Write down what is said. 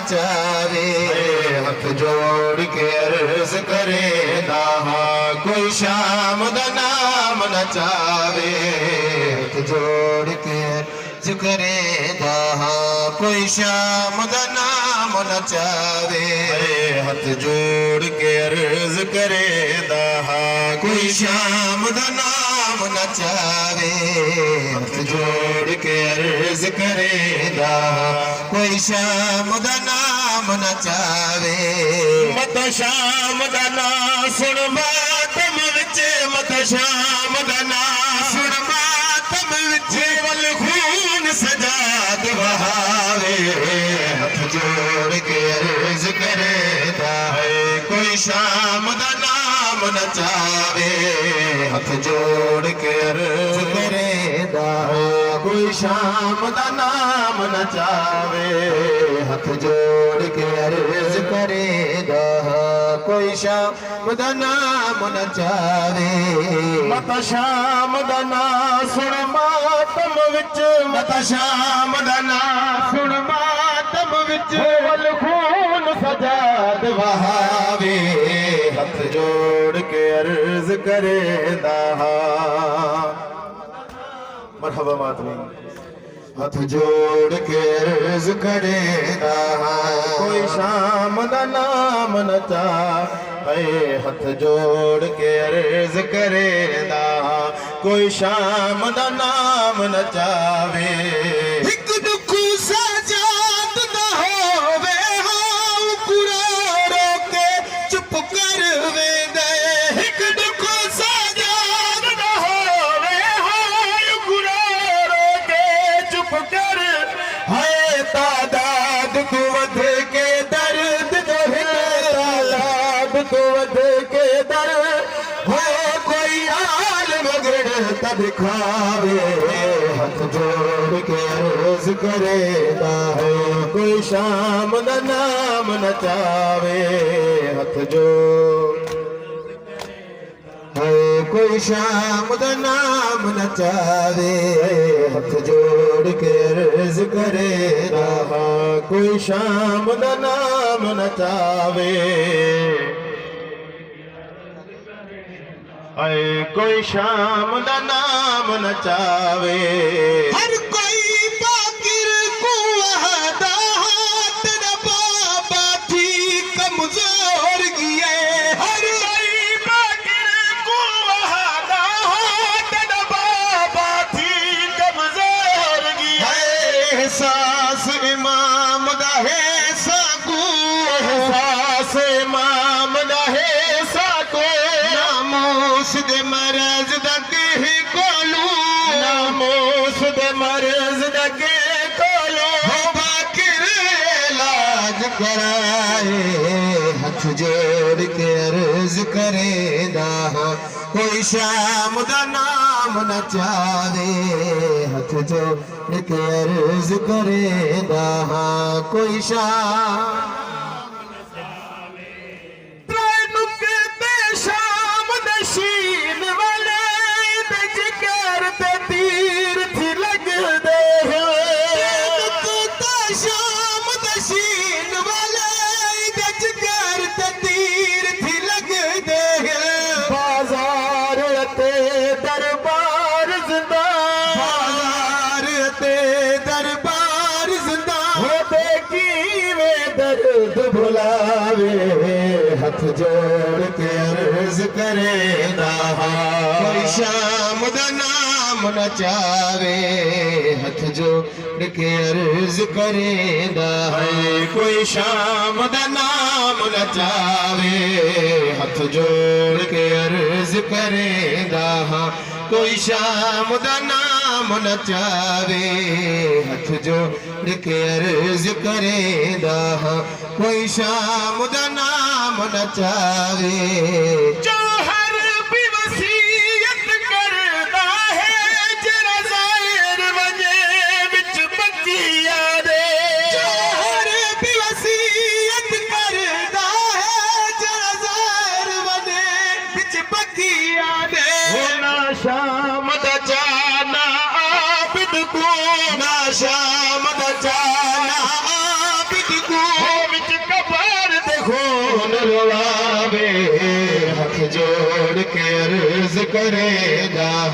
नचावे हथ जोड़ के अर्ज करे दाहा कोई शाम दा नाम नचावे हथ जोड़ के अर्ज करे दाहा कोई शाम दा नाम नचावे हथ जोड़ के अर्ज करे दाहा कोई शाम दा नाम नचावे हथ जोड़ के अर्ज करे दाहा कोई शाम दा नाम नचावे मत शाम दा नाम सुन मातम विच मत शाम दा नाम सुन मातम विच वल खून सजाद बहावे हथ जोड़ के अर्ज करे दाहा कोई शाम दा नाम नचावे हथ जोड़ के अर्ज करे दाहा कोई शाम दा नाम नचावे हथ जोड़ के अर्ज करे दाहा कोई शाम दा नाम नचावे मत शाम दा नाम सुन मातम विच मत शाम दा नाम सुन मातम विच वल खून सजाद वहावे हथ जोड़ के अर्ज करे दाहा मरहबा मातमी हथ जोड़ के अर्ज करे दाहा कोई शाम दा नाम नचा हथ जोड़ के अर्ज करे दाहा कोई शाम दा नाम नचावे एक दुख सजाद ना होवे हाउ कुरा रोके चुप कर वे दे एक दुख सजाद ना होवे हाउ कुरा रोके चुप कर है तादाद तू वध के दर्द तो है तादाद तू वध के दर्द हो कोई आल मगड़ दिखावे हथ जोड़ के अर्ज करे दाहे कोई शाम दा नाम नचावे हथ जोड़ कोई शाम दा नाम नचावे हथ जोड़ के अर्ज करे दाहा कोई शाम दा नाम नचावे कोई शाम दा नाम नचावे हर कोई बाकिर को वहदा हाथ दा बाबा थी कमजोर गिए हर कोई बाकिर को वहदा हाथ दा बाबा थी कमजोर गिए एहसास इमाम दा है साकू एहसास इमाम दा है साकू नामोस दे मरज दगे कोलू नामोस दे मरज दगे कोलू हो बाकिर इलाज कराए हथ जोड़ के अर्ज करे दाहा कोई शाम दा नाम नचावे हथ जोड़ के अर्ज करे दाहा कोई शाम शीन वाले जिगर ते तीर थी लग दे शाम दशीन वाले जिगर ते तीर थी लग दे बाजार ते दरबार जिंदा बाजार ते दरबार जिंदा हो देखी वे दर्द भुलावे हथ जोड़ के अर्ज करे दाहा कोई शाम दा नाम नचावे हथ जोड़ के अर्ज करे दाहा कोई शाम दा नाम नचावे हथ जोड़ के अर्ज करे दाहा कोई शाम दा नाम नचावे हथ जोड़ के अर्ज करे दाहा कोई शाम दा नाम नचावे जो हर भी वसीयत करदा है जरा ज़ाहिर वजे विच बगिया दे जो हर भी वसीयत करदा है जरा ज़ाहिर वजे विच बगिया दे ना शाम दा जाना आबिद को ना शाम दा जाना आबिद को ਗਵਾਵੇ ਹੱਥ ਜੋੜ ਕੇ ਅਰਜ਼ ਕਰੇਗਾ